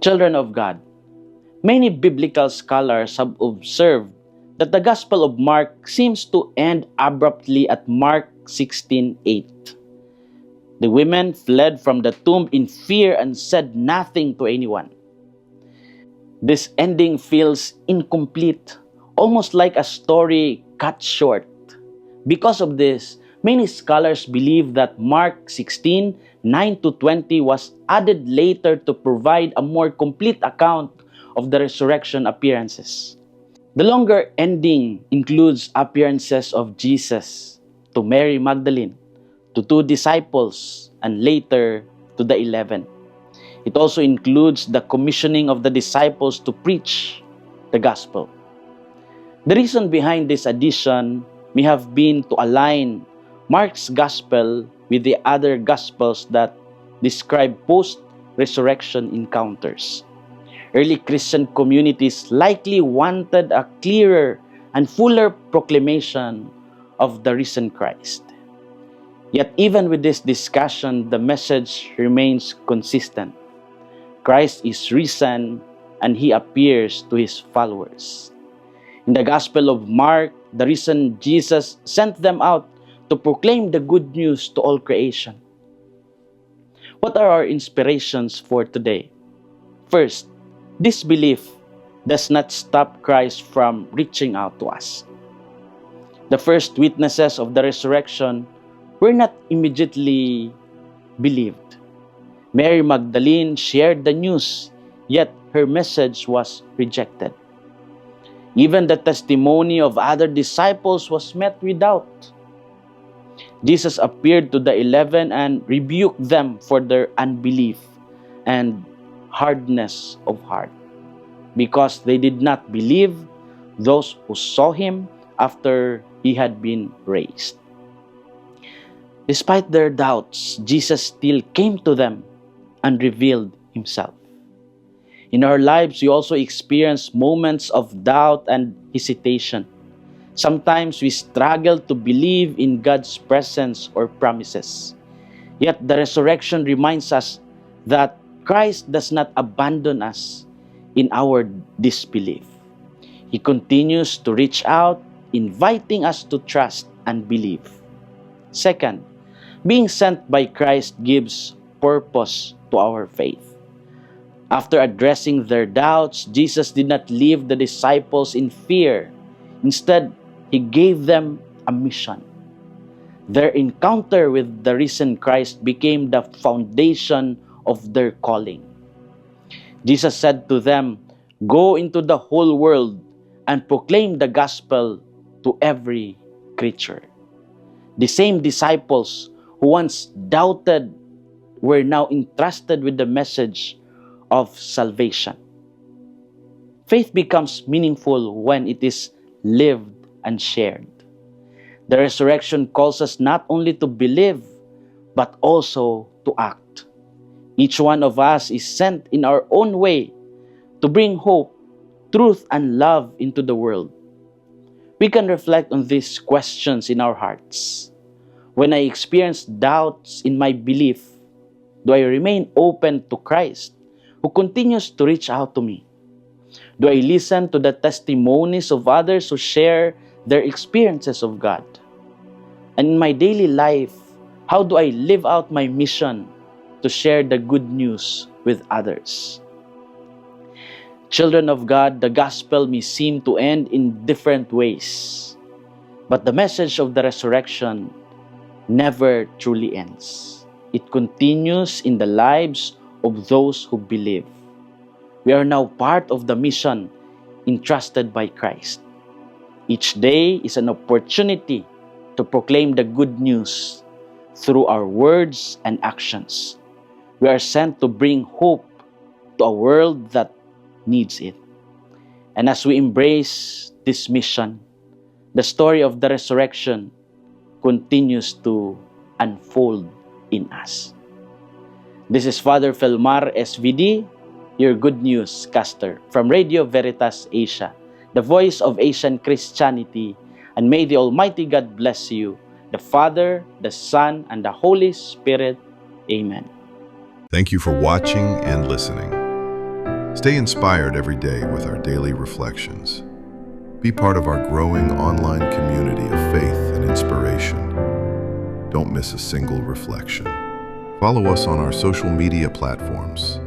Children of God, many biblical scholars have observed that the Gospel of Mark seems to end abruptly at Mark 16:8. The women fled from the tomb in fear and said nothing to anyone. This ending feels incomplete, almost like a story cut short. Because of this, many scholars believe that Mark 16:9-20 was added later to provide a more complete account of the resurrection appearances. The longer ending includes appearances of Jesus to Mary Magdalene, to two disciples, and later to the 11. It also includes the commissioning of the disciples to preach the gospel. The reason behind this addition may have been to align Mark's gospel with the other gospels that describe post-resurrection encounters. Early Christian communities likely wanted a clearer and fuller proclamation of the risen Christ. Yet even with this discussion, the message remains consistent. Christ is risen and He appears to His followers. In the Gospel of Mark, the risen Jesus sent them out to proclaim the good news to all creation. What are our inspirations for today? First, this belief does not stop Christ from reaching out to us. The first witnesses of the resurrection were not immediately believed. Mary Magdalene shared the news, yet her message was rejected. Even the testimony of other disciples was met with doubt. Jesus appeared to the 11 and rebuked them for their unbelief and hardness of heart, because they did not believe those who saw Him after He had been raised. Despite their doubts, Jesus still came to them and revealed Himself. In our lives, we also experience moments of doubt and hesitation. Sometimes we struggle to believe in God's presence or promises. Yet the resurrection reminds us that Christ does not abandon us in our disbelief. He continues to reach out, inviting us to trust and believe. Second, being sent by Christ gives purpose to our faith. After addressing their doubts, Jesus did not leave the disciples in fear. Instead, He gave them a mission. Their encounter with the risen Christ became the foundation of their calling. Jesus said to them, "Go into the whole world and proclaim the gospel to every creature." The same disciples who once doubted were now entrusted with the message of salvation. Faith becomes meaningful when it is lived and shared. The resurrection calls us not only to believe, but also to act. Each one of us is sent in our own way to bring hope, truth, and love into the world. We can reflect on these questions in our hearts. When I experience doubts in my belief, do I remain open to Christ, who continues to reach out to me? Do I listen to the testimonies of others who share their experiences of God? And in my daily life, how do I live out my mission to share the good news with others? Children of God, the gospel may seem to end in different ways, but the message of the resurrection never truly ends. It continues in the lives of those who believe. We are now part of the mission entrusted by Christ. Each day is an opportunity to proclaim the good news through our words and actions. We are sent to bring hope to a world that needs it. And as we embrace this mission, the story of the resurrection continues to unfold in us. This is Father Felmar SVD, your Good News caster from Radio Veritas Asia, the voice of Asian Christianity, and may the Almighty God bless you, the Father, the Son, and the Holy Spirit. Amen. Thank you for watching and listening. Stay inspired every day with our daily reflections. Be part of our growing online community of faith and inspiration. Don't miss a single reflection. Follow us on our social media platforms